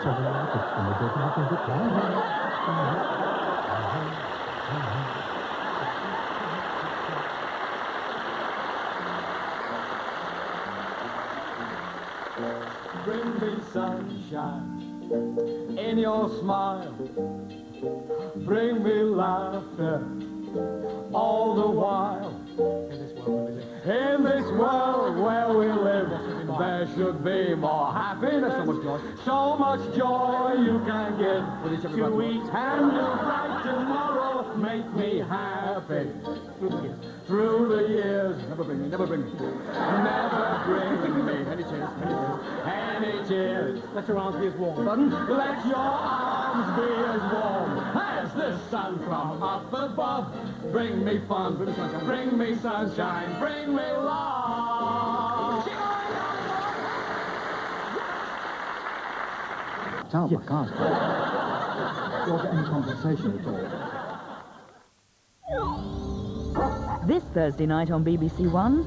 Bring me sunshine in your smile. Bring me laughter all the while. In this world where we live, there should be more happiness. So much joy you can give to each and to bright tomorrow. Make me happy through the years. Never bring me. Never bring me any tears. Any tears. Let your arms be as warm. Pardon? Let your arms be as warm as the sun from up above. Bring me fun, bring me sunshine, bring me sunshine, bring me love. Tell me, I can't. You'll get any compensation at all. This Thursday night on BBC1,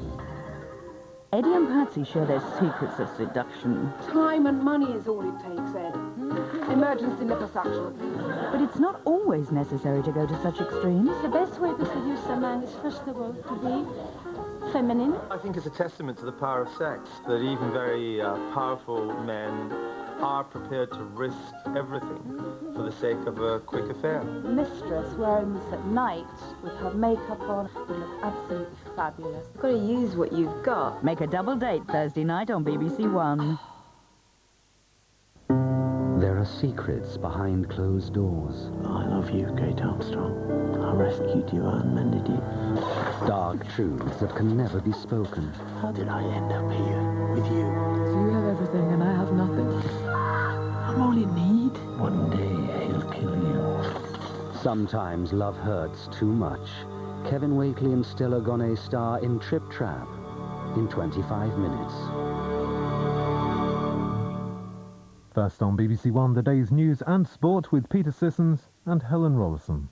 Eddie and Patsy share their secrets of seduction. Time and money is all it takes, Ed. Emergency liposuction. But it's not always necessary to go to such extremes. The best way to seduce a man is, first of all, to be feminine. I think it's a testament to the power of sex that even very powerful men are prepared to risk everything for the sake of a quick affair. Mistress wearing this at night with her makeup on will look absolutely fabulous. You've got to use what you've got. Make a double date Thursday night on BBC1. There are secrets behind closed doors. I love you, Kate Armstrong. I rescued you, I unmended you. Dark truths that can never be spoken. How did I end up here with you? So you have everything and I have nothing. I'm all in need. One day he'll kill you. Sometimes love hurts too much. Kevin Wakely and Stella Gonay star in Trip Trap in 25 minutes. First on BBC1, the day's news and sport with Peter Sissons and Helen Rollison.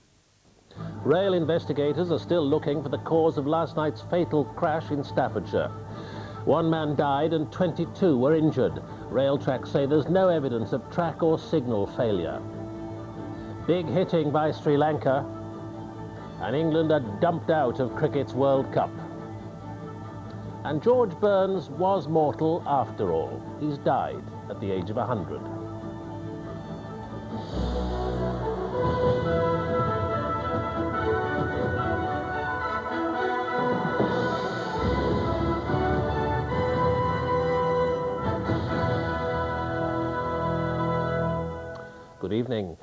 Rail investigators are still looking for the cause of last night's fatal crash in Staffordshire. One man died and 22 were injured. Rail tracks say there's no evidence of track or signal failure. Big hitting by Sri Lanka, and England are dumped out of cricket's World Cup. And George Burns was mortal after all. He's died at the age of 100. Good evening.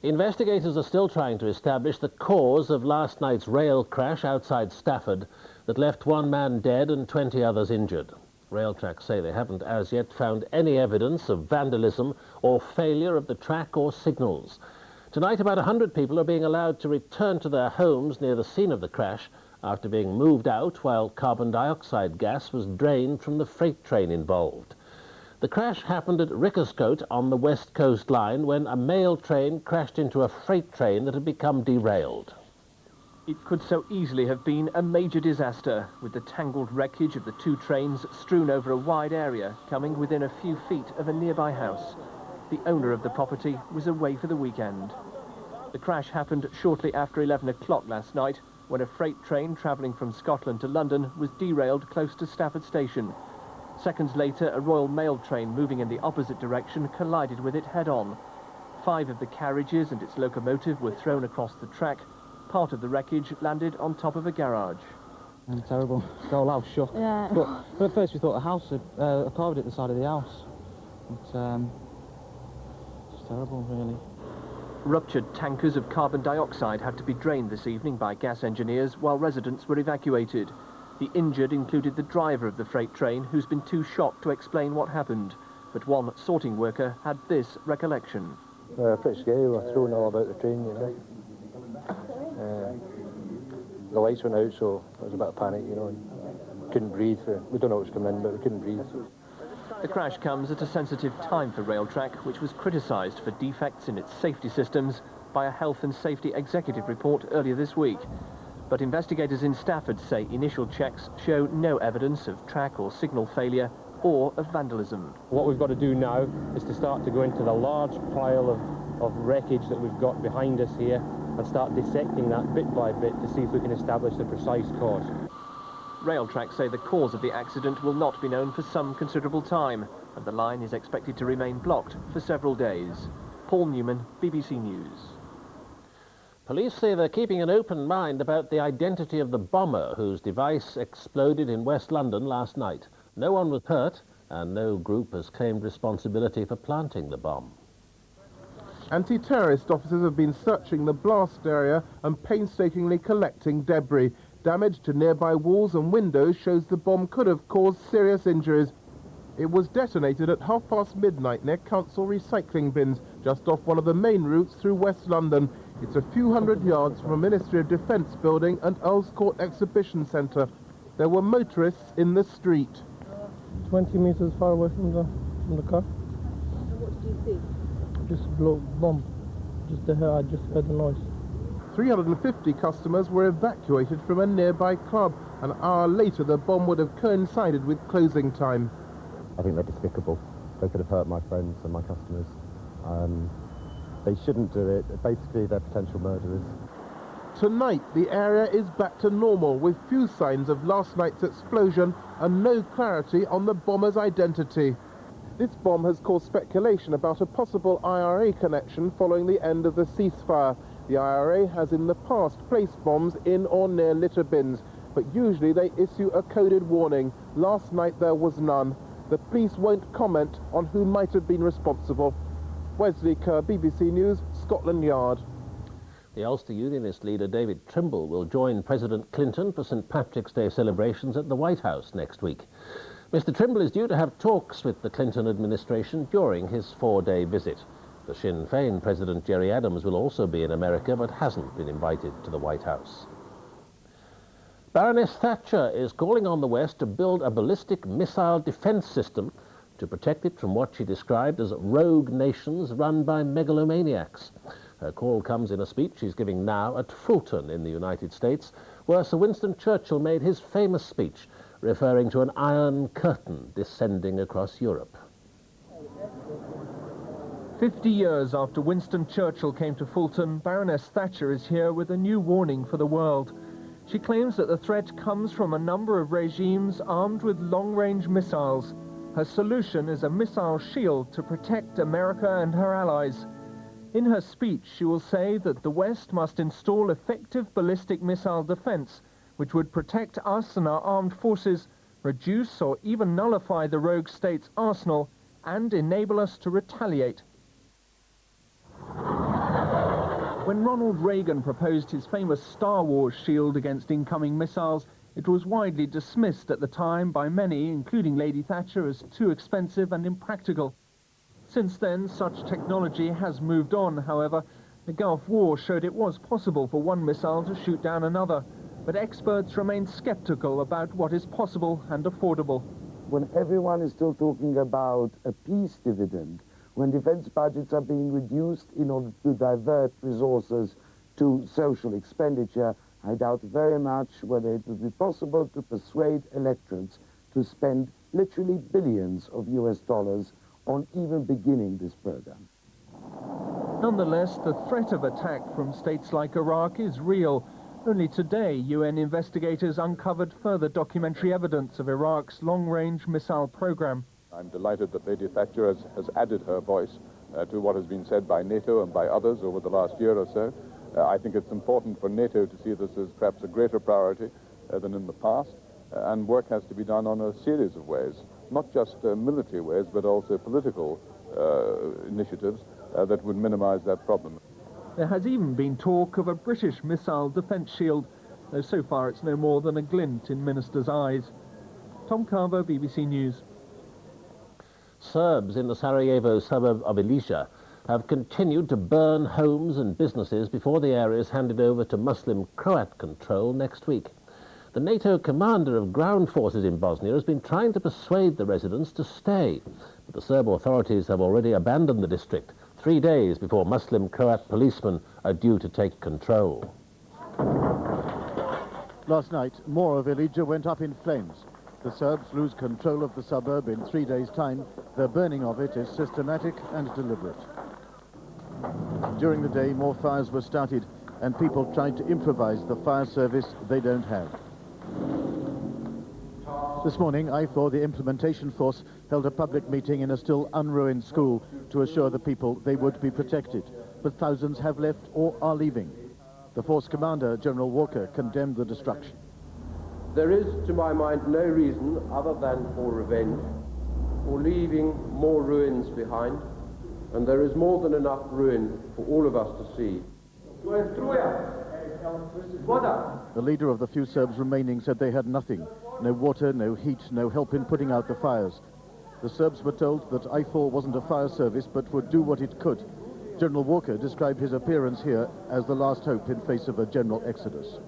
Investigators are still trying to establish the cause of last night's rail crash outside Stafford that left one man dead and 20 others injured. Rail tracks say they haven't as yet found any evidence of vandalism or failure of the track or signals. Tonight, about 100 people are being allowed to return to their homes near the scene of the crash after being moved out while carbon dioxide gas was drained from the freight train involved. The crash happened at Rickerscote on the West Coast Line when a mail train crashed into a freight train that had become derailed. It could so easily have been a major disaster, with the tangled wreckage of the two trains strewn over a wide area, coming within a few feet of a nearby house. The owner of the property was away for the weekend. The crash happened shortly after 11 o'clock last night, when a freight train travelling from Scotland to London was derailed close to Stafford Station. Seconds later, a Royal Mail train moving in the opposite direction collided with it head-on. 5 of the carriages and its locomotive were thrown across the track. Part of the wreckage landed on top of a garage. Terrible. The whole house shook. Yeah. But at first we thought a house had a car had hit the side of the house. It's terrible, really. Ruptured tankers of carbon dioxide had to be drained this evening by gas engineers while residents were evacuated. The injured included the driver of the freight train, who's been too shocked to explain what happened. But one sorting worker had this recollection. Pretty scary. We were thrown all about the train, you know. The lights went out, so there was a bit of panic, you know, and couldn't breathe. We don't know what was coming in, but we couldn't breathe. The crash comes at a sensitive time for Railtrack, which was criticised for defects in its safety systems by a Health and Safety Executive report earlier this week. But investigators in Stafford say initial checks show no evidence of track or signal failure or of vandalism. What we've got to do now is to start to go into the large pile of wreckage that we've got behind us here and start dissecting that bit by bit to see if we can establish the precise cause. Railtrack say the cause of the accident will not be known for some considerable time, and the line is expected to remain blocked for several days. Paul Newman, BBC News. Police say they're keeping an open mind about the identity of the bomber whose device exploded in West London last night. No one was hurt, and no group has claimed responsibility for planting the bomb. Anti-terrorist officers have been searching the blast area and painstakingly collecting debris. Damage to nearby walls and windows shows the bomb could have caused serious injuries. It was detonated at midnight near council recycling bins, just off one of the main routes through West London. It's a few hundred yards from a Ministry of Defence building and Earls Court Exhibition Centre. There were motorists in the street. 20 metres far away from the car. And what did you see? Just blow bomb. I just heard the noise. 350 customers were evacuated from a nearby club. An hour later, the bomb would have coincided with closing time. I think they're despicable. They could have hurt my friends and my customers. They shouldn't do it. Basically, they're potential murderers. Tonight, the area is back to normal, with few signs of last night's explosion and no clarity on the bomber's identity. This bomb has caused speculation about a possible IRA connection following the end of the ceasefire. The IRA has in the past placed bombs in or near litter bins, but usually they issue a coded warning. Last night there was none. The police won't comment on who might have been responsible. Wesley Kerr, BBC News, Scotland Yard. The Ulster Unionist leader David Trimble will join President Clinton for St Patrick's Day celebrations at the White House next week. Mr Trimble is due to have talks with the Clinton administration during his 4-day visit. The Sinn Féin President Gerry Adams will also be in America but hasn't been invited to the White House. Baroness Thatcher is calling on the West to build a ballistic missile defence system to protect it from what she described as rogue nations run by megalomaniacs. Her call comes in a speech she's giving now at Fulton in the United States, where Sir Winston Churchill made his famous speech, referring to an iron curtain descending across Europe. 50 years after Winston Churchill came to Fulton, Baroness Thatcher is here with a new warning for the world. She claims that the threat comes from a number of regimes armed with long-range missiles. Her solution is a missile shield to protect America and her allies. In her speech, she will say that the West must install effective ballistic missile defense, which would protect us and our armed forces, reduce or even nullify the rogue state's arsenal, and enable us to retaliate. When Ronald Reagan proposed his famous Star Wars shield against incoming missiles, it was widely dismissed at the time by many, including Lady Thatcher, as too expensive and impractical. Since then, such technology has moved on, however. The Gulf War showed it was possible for one missile to shoot down another, but experts remain skeptical about what is possible and affordable. When everyone is still talking about a peace dividend, when defense budgets are being reduced in order to divert resources to social expenditure, I doubt very much whether it would be possible to persuade electorates to spend literally billions of US dollars on even beginning this program. Nonetheless, the threat of attack from states like Iraq is real. Only today, UN investigators uncovered further documentary evidence of Iraq's long-range missile program. I'm delighted that Lady Thatcher has added her voice to what has been said by NATO and by others over the last year or so. I think it's important for NATO to see this as perhaps a greater priority than in the past, and work has to be done on a series of ways, not just military ways, but also political initiatives that would minimize that problem. There has even been talk of a British missile defence shield, though so far it's no more than a glint in ministers' eyes. Tom Carver, BBC News. Serbs in the Sarajevo suburb of Ilija have continued to burn homes and businesses before the area is handed over to Muslim Croat control next week. The NATO commander of ground forces in Bosnia has been trying to persuade the residents to stay, but the Serb authorities have already abandoned the district 3 days before Muslim Croat policemen are due to take control. Last night, more of Ilija went up in flames. The Serbs lose control of the suburb in 3 days' time. Their burning of it is systematic and deliberate. During the day, more fires were started, and people tried to improvise the fire service they don't have. This morning, IFOR, the implementation force, held a public meeting in a still unruined school to assure the people they would be protected. But thousands have left or are leaving. The force commander, General Walker, condemned the destruction. There is, to my mind, no reason other than for revenge, for leaving more ruins behind, and there is more than enough ruin for all of us to see. The leader of the few Serbs remaining said they had nothing. No water, no heat, no help in putting out the fires. The Serbs were told that IFOR wasn't a fire service, but would do what it could. General Walker described his appearance here as the last hope in face of a general exodus.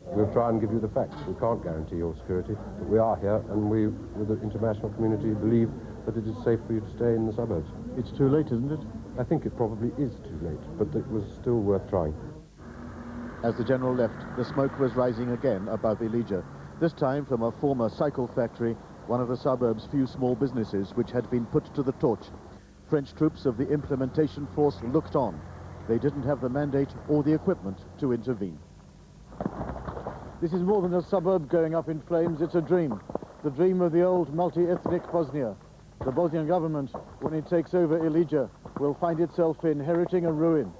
We'll try and give you the facts. We can't guarantee your security, but we are here, and we, with the international community, believe that it is safe for you to stay in the suburbs. It's too late, isn't it? I think it probably is too late, but it was still worth trying. As the general left, the smoke was rising again above Ilija, this time from a former cycle factory, one of the suburb's few small businesses which had been put to the torch. French troops of the implementation force looked on. They didn't have the mandate or the equipment to intervene. This is more than a suburb going up in flames, it's a dream. The dream of the old multi-ethnic Bosnia. The Bosnian government, when it takes over Ilija, will find itself inheriting a ruin.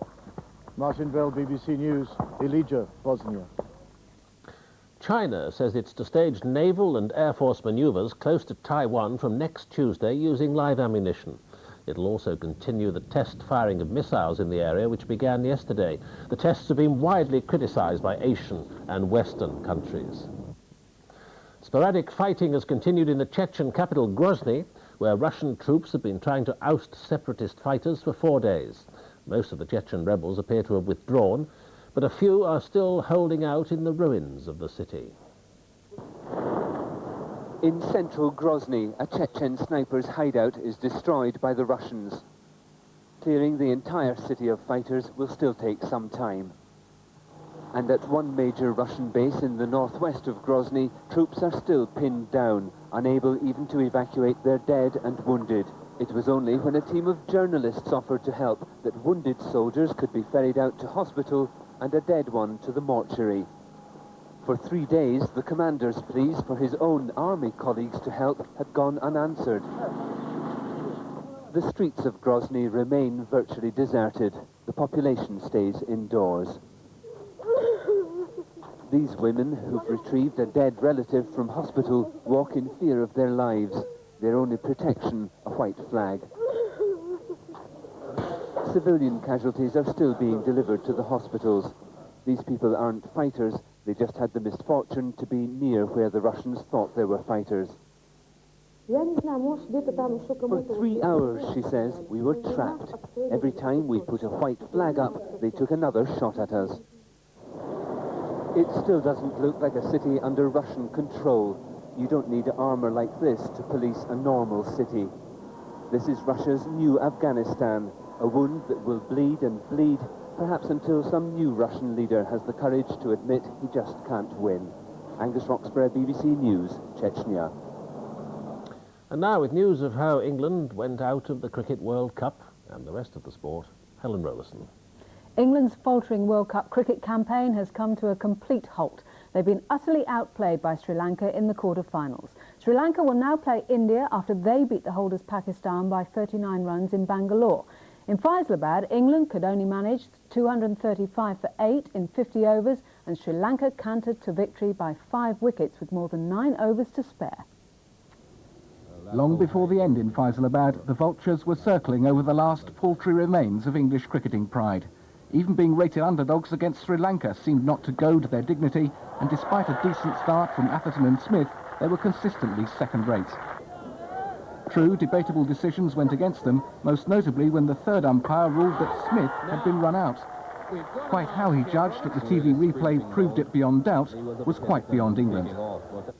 Martin Bell, BBC News, Ilija, Bosnia. China says it's to stage naval and air force maneuvers close to Taiwan from next Tuesday using live ammunition. It'll also continue the test firing of missiles in the area, which began yesterday. The tests have been widely criticized by Asian and Western countries. Sporadic fighting has continued in the Chechen capital Grozny, where Russian troops have been trying to oust separatist fighters for 4 days. Most of the Chechen rebels appear to have withdrawn, but a few are still holding out in the ruins of the city. In central Grozny, a Chechen sniper's hideout is destroyed by the Russians. Clearing the entire city of fighters will still take some time. And at one major Russian base in the northwest of Grozny, troops are still pinned down, unable even to evacuate their dead and wounded. It was only when a team of journalists offered to help that wounded soldiers could be ferried out to hospital and a dead one to the mortuary. For 3 days, the commander's pleas for his own army colleagues to help had gone unanswered. The streets of Grozny remain virtually deserted. The population stays indoors. These women who've retrieved a dead relative from hospital walk in fear of their lives. Their only protection, a white flag. Civilian casualties are still being delivered to the hospitals. These people aren't fighters. They just had the misfortune to be near where the Russians thought they were fighters. For 3 hours, she says, we were trapped. Every time we put a white flag up, they took another shot at us. It still doesn't look like a city under Russian control. You don't need armor like this to police a normal city. This is Russia's new Afghanistan, a wound that will bleed and bleed, perhaps until some new Russian leader has the courage to admit he just can't win. Angus Roxburgh, BBC News, Chechnya. And now with news of how England went out of the Cricket World Cup and the rest of the sport, Helen Rollason. England's faltering World Cup cricket campaign has come to a complete halt. They've been utterly outplayed by Sri Lanka in the quarter-finals. Sri Lanka will now play India after they beat the holders Pakistan by 39 runs in Bangalore. In Faisalabad, England could only manage 235 for 8 in 50 overs, and Sri Lanka cantered to victory by 5 wickets with more than 9 overs to spare. Long before the end in Faisalabad, the vultures were circling over the last paltry remains of English cricketing pride. Even being rated underdogs against Sri Lanka seemed not to goad their dignity, and despite a decent start from Atherton and Smith, they were consistently second-rate. True, debatable decisions went against them, most notably when the third umpire ruled that Smith had been run out. Quite how he judged that the TV replay proved it beyond doubt was quite beyond England.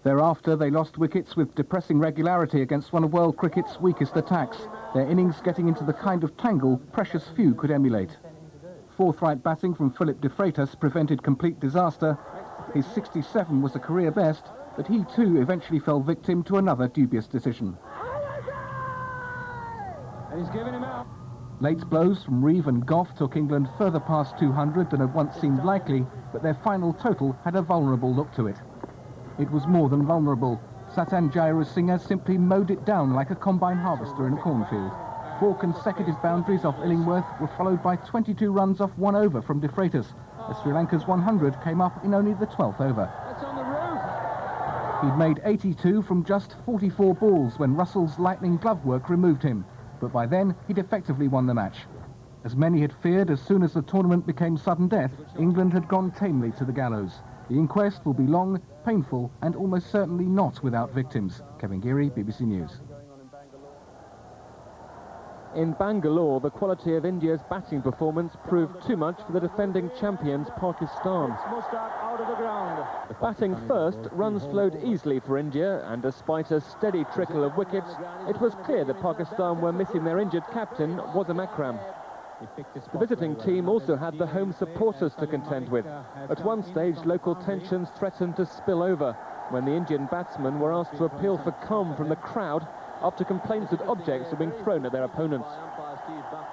Thereafter, they lost wickets with depressing regularity against one of world cricket's weakest attacks, their innings getting into the kind of tangle precious few could emulate. Forthright batting from Philip de Freitas prevented complete disaster. His 67 was a career best, but he too eventually fell victim to another dubious decision. And he's giving him out. Late blows from Reeve and Goff took England further past 200 than had once seemed likely, but their final total had a vulnerable look to it. It was more than vulnerable. Satan Jairus-Singh simply mowed it down like a combine harvester in a cornfield. 4 consecutive boundaries off Illingworth were followed by 22 runs off 1 over from De Freitas, as Sri Lanka's 100 came up in only the 12th over. That's on the roof. He'd made 82 from just 44 balls when Russell's lightning glove work removed him, but by then he'd effectively won the match. As many had feared, as soon as the tournament became sudden death, England had gone tamely to the gallows. The inquest will be long, painful, and almost certainly not without victims. Kevin Geary, BBC News. In Bangalore, the quality of India's batting performance proved too much for the defending champions, Pakistan. Batting first, runs flowed easily for India, and despite a steady trickle of wickets, it was clear that Pakistan were missing their injured captain, Wasim Akram. The visiting team also had the home supporters to contend with. At one stage, local tensions threatened to spill over when the Indian batsmen were asked to appeal for calm from the crowd after complaints that objects were being thrown at their opponents.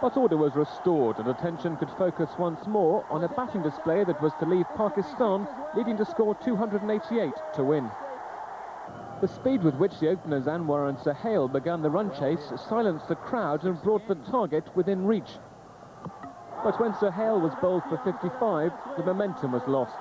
But order was restored and attention could focus once more on a batting display that was to leave Pakistan leading to score 288 to win. The speed with which the openers Anwar and Sohail began the run chase silenced the crowd and brought the target within reach. But when Sohail was bowled for 55, the momentum was lost.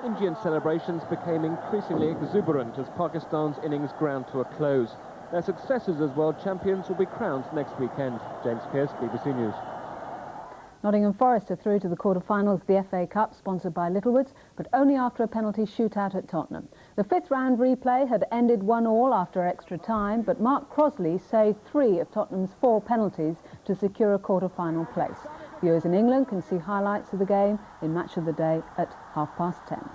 Indian celebrations became increasingly exuberant as Pakistan's innings ground to a close. Their successors as world champions will be crowned next weekend. James Pearce, BBC News. Nottingham Forest are through to the quarter-finals of the FA Cup, sponsored by Littlewoods, but only after a penalty shootout at Tottenham. The 5th round replay had ended 1-1 after extra time, but Mark Crosley saved 3 of Tottenham's 4 penalties to secure a quarter-final place. Viewers in England can see highlights of the game in Match of the Day at 10:30.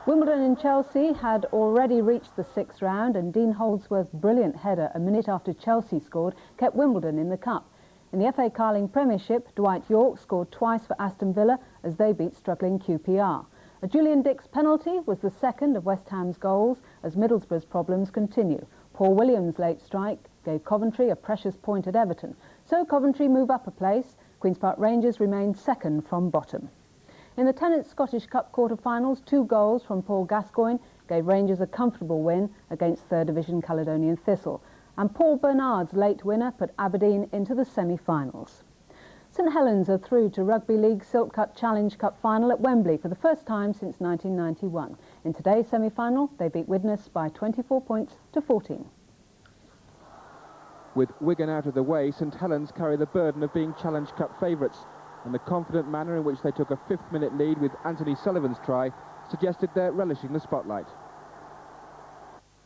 Wimbledon and Chelsea had already reached the 6th round, and Dean Holdsworth's brilliant header a minute after Chelsea scored kept Wimbledon in the cup. In the FA Carling Premiership, Dwight Yorke scored twice for Aston Villa as they beat struggling QPR. A Julian Dix penalty was the second of West Ham's goals as Middlesbrough's problems continue. Paul Williams' late strike gave Coventry a precious point at Everton. So Coventry move up a place. Queen's Park Rangers remain second from bottom. In the Tennent's Scottish Cup quarter-finals, 2 goals from Paul Gascoigne gave Rangers a comfortable win against 3rd Division Caledonian Thistle. And Paul Bernard's late winner put Aberdeen into the semi-finals. St Helens are through to Rugby League Silk Cut Challenge Cup final at Wembley for the first time since 1991. In today's semi-final, they beat Widnes by 24 points to 14. With Wigan out of the way, St Helens carry the burden of being Challenge Cup favourites, and the confident manner in which they took a 5th-minute lead with Anthony Sullivan's try suggested they're relishing the spotlight.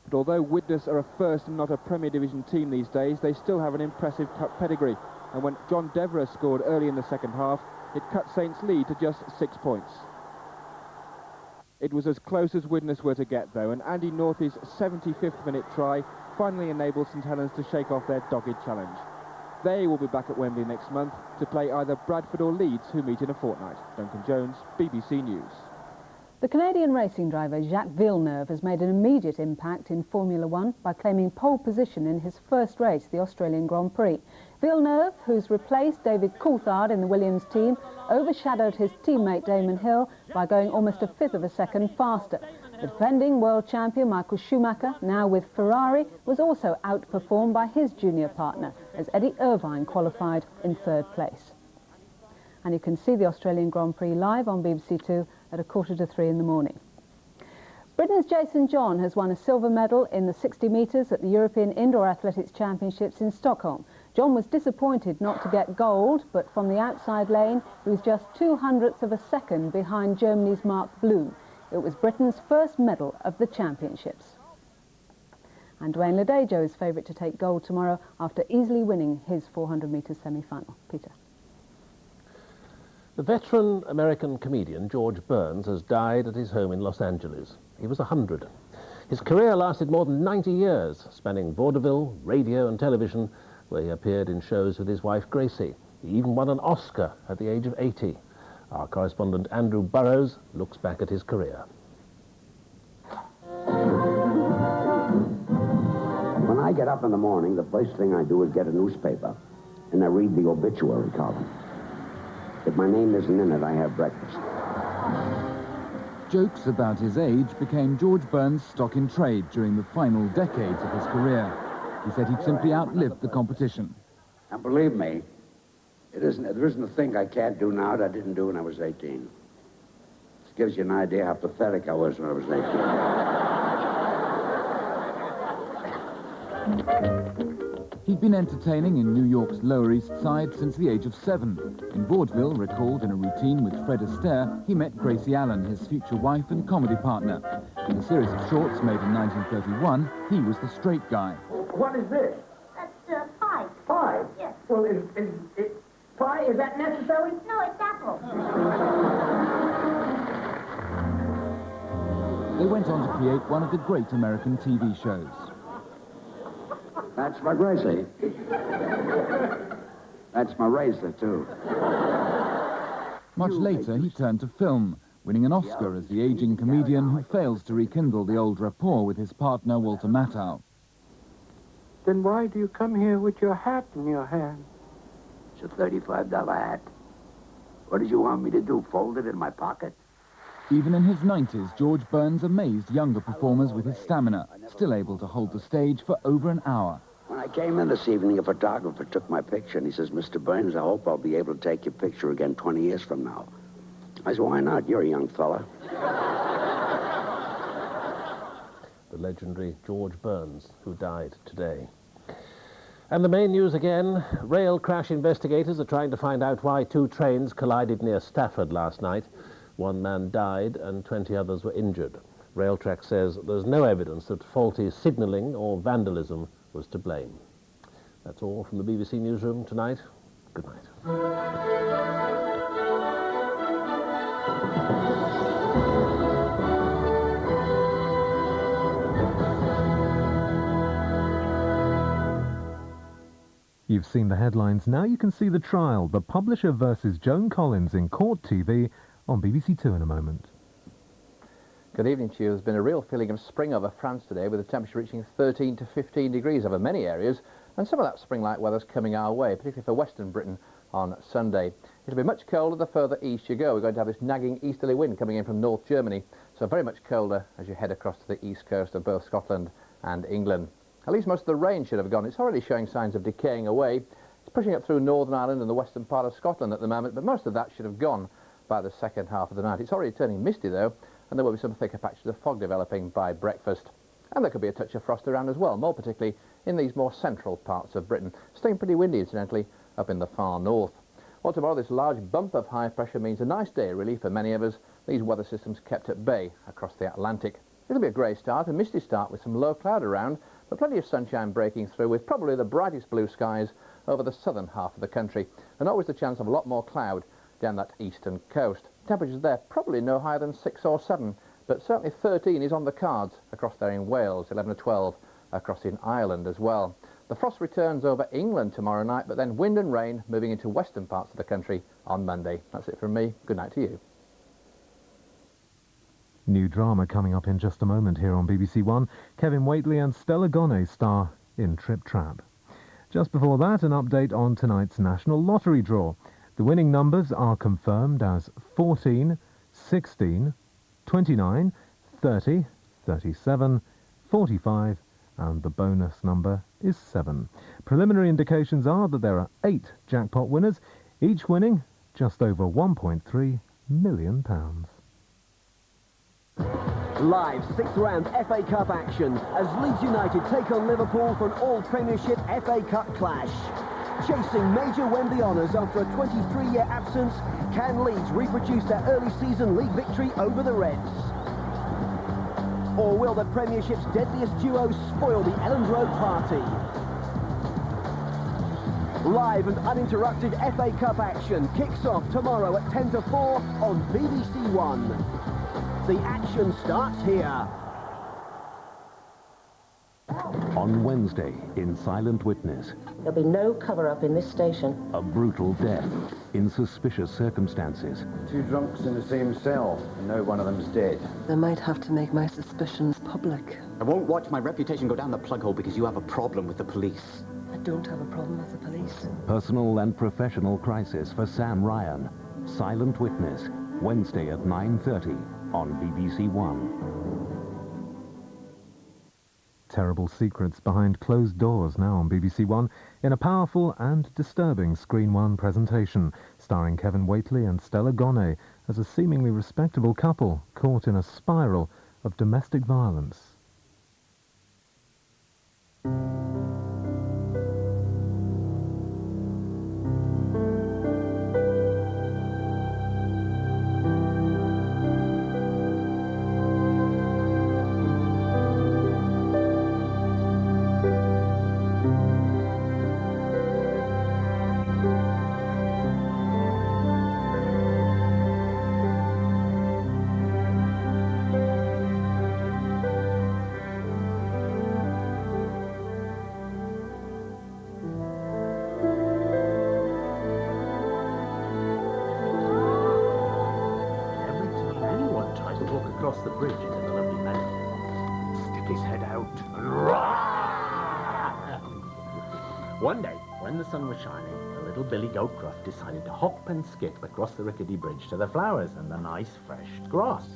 But although Widnes are a first and not a Premier Division team these days, they still have an impressive cup pedigree, and when John Devereux scored early in the second half, it cut Saints' lead to just 6 points. It was as close as Widnes were to get, though, and Andy Northey's 75th-minute try finally enabled St Helens to shake off their dogged challenge. They will be back at Wembley next month to play either Bradford or Leeds, who meet in a fortnight. Duncan Jones, BBC News. The Canadian racing driver Jacques Villeneuve has made an immediate impact in Formula 1 by claiming pole position in his first race, the Australian Grand Prix. Villeneuve, who's replaced David Coulthard in the Williams team, overshadowed his teammate Damon Hill by going almost a 1/5 of a second faster. The defending world champion Michael Schumacher, now with Ferrari, was also outperformed by his junior partner as Eddie Irvine qualified in 3rd place. And you can see the Australian Grand Prix live on BBC2 at 2:45 in the morning. Britain's Jason John has won a silver medal in the 60 metres at the European Indoor Athletics Championships in Stockholm. John was disappointed not to get gold, but from the outside lane he was just 0.02 of a second behind Germany's Mark Bloom. It was Britain's first medal of the championships. And Dwayne Ledejo is favourite to take gold tomorrow after easily winning his 400 metres semi-final. Peter. The veteran American comedian George Burns has died at his home in Los Angeles. He was 100. His career lasted more than 90 years, spanning vaudeville, radio and television, where he appeared in shows with his wife Gracie. He even won an Oscar at the age of 80. Our correspondent Andrew Burrows looks back at his career. I get up in the morning, the first thing I do is get a newspaper, and I read the obituary column. If my name isn't in it, I have breakfast. Jokes about his age became George Burns' stock in trade during the final decades of his career. He said he'd simply outlived the competition. And believe me, there isn't a thing I can't do now that I didn't do when I was 18. This gives you an idea how pathetic I was when I was 18. He'd been entertaining in New York's Lower East Side since the age of 7. In Vaudeville, recalled in a routine with Fred Astaire, he met Gracie Allen, his future wife and comedy partner. In a series of shorts made in 1931, he was the straight guy. What is this? That's pie. Pie? Yes. Well, is pie, is that necessary? No, it's apple. They went on to create one of the great American TV shows. That's my Gracie. That's my razor, too. Much later, he turned to film, winning an Oscar as the aging comedian who fails to rekindle the old rapport with his partner, Walter Matthau. Then why do you come here with your hat in your hand? It's a $35 hat. What did you want me to do, fold it in my pocket? Even in his 90s, George Burns amazed younger performers with his stamina, still able to hold the stage for over an hour. When I came in this evening, a photographer took my picture, and he says, Mr. Burns, I hope I'll be able to take your picture again 20 years from now. I said, why not? You're a young fella. The legendary George Burns, who died today. And the main news again, rail crash investigators are trying to find out why 2 trains collided near Stafford last night. 1 man died and 20 others were injured. Railtrack says there's no evidence that faulty signalling or vandalism was to blame. That's all from the BBC Newsroom tonight. Good night. You've seen the headlines, now you can see the trial. The publisher versus Joan Collins in Court TV on BBC 2 in a moment. Good evening to you. There's been a real feeling of spring over France today, with the temperature reaching 13 to 15 degrees over many areas, and some of that spring-like weather's coming our way, particularly for Western Britain on Sunday. It'll be much colder the further east you go. We're going to have this nagging easterly wind coming in from North Germany, so very much colder as you head across to the east coast of both Scotland and England. At least most of the rain should have gone. It's already showing signs of decaying away. It's pushing up through Northern Ireland and the western part of Scotland at the moment, but most of that should have gone by the second half of the night. It's already turning misty though, and there will be some thicker patches of fog developing by breakfast. And there could be a touch of frost around as well, more particularly in these more central parts of Britain. Staying pretty windy, incidentally, up in the far north. Well, tomorrow this large bump of high pressure means a nice day really for many of us. These weather systems kept at bay across the Atlantic. It'll be a grey start, a misty start with some low cloud around, but plenty of sunshine breaking through, with probably the brightest blue skies over the southern half of the country, and always the chance of a lot more cloud down that eastern coast. Temperatures there probably no higher than 6 or 7, but certainly 13 is on the cards across there in Wales, 11 or 12 across in Ireland as well. The frost returns over England tomorrow night, but then wind and rain moving into western parts of the country on Monday. That's it from me. Good night to you. New drama coming up in just a moment here on BBC One. Kevin Whately and Stella Gonne star in Trip Trap. Just before that, an update on tonight's National Lottery draw. The winning numbers are confirmed as 14, 16, 29, 30, 37, 45, and the bonus number is 7. Preliminary indications are that there are 8 jackpot winners, each winning just over £1.3 million. Live 6th round FA Cup action as Leeds United take on Liverpool for an all-Premiership FA Cup clash. Chasing major Wembley honours after a 23-year absence, can Leeds reproduce their early season league victory over the Reds? Or will the Premiership's deadliest duo spoil the Elland Road party? Live and uninterrupted FA Cup action kicks off tomorrow at 10 to 4 on BBC1. The action starts here. On Wednesday, in Silent Witness, There'll be no cover-up in this station. a brutal death in suspicious circumstances. 2 drunks in the same cell, and no one of them's dead. I might have to make my suspicions public. I won't watch my reputation go down the plug hole because you have a problem with the police. I don't have a problem with the police. Personal and professional crisis for Sam Ryan. Silent Witness, Wednesday at 9:30 on BBC1. Terrible secrets behind closed doors now on BBC1 in a powerful and disturbing Screen 1 presentation starring Kevin Whately and Stella Gonnet as a seemingly respectable couple caught in a spiral of domestic violence. Across the bridge into the lovely meadow, stick his head out and roar. One day, when the sun was shining, the little Billy Goat Gruff decided to hop and skip across the rickety bridge to the flowers and the nice fresh grass.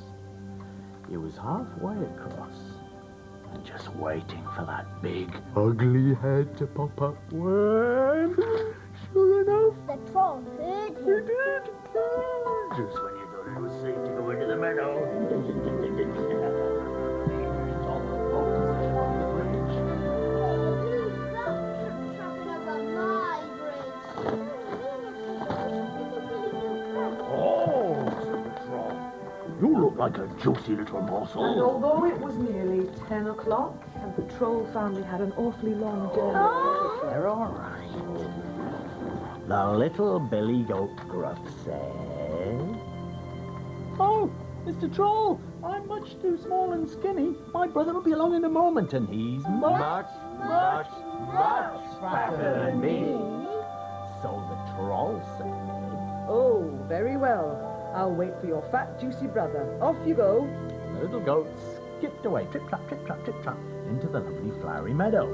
He was halfway across and just waiting for that big, ugly head to pop up when, sure enough, The troll heard him. he did. Just when you thought it was safe to go into the meadow. You look like a juicy little morsel. And although it was nearly 10 o'clock, and the troll family had an awfully long journey... They're all right. The little Billy Goat Gruff said... Oh, Mr. Troll, I'm much too small and skinny. My brother will be along in a moment, and he's much fatter than me. So the troll said... Oh, very well. I'll wait for your fat, juicy brother. Off you go. The little goat skipped away, trip-trap, trip-trap, trip-trap, into the lovely flowery meadow.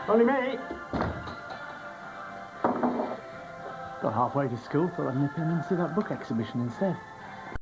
Only me. Got halfway to school, thought I'd nip in and see that book exhibition instead.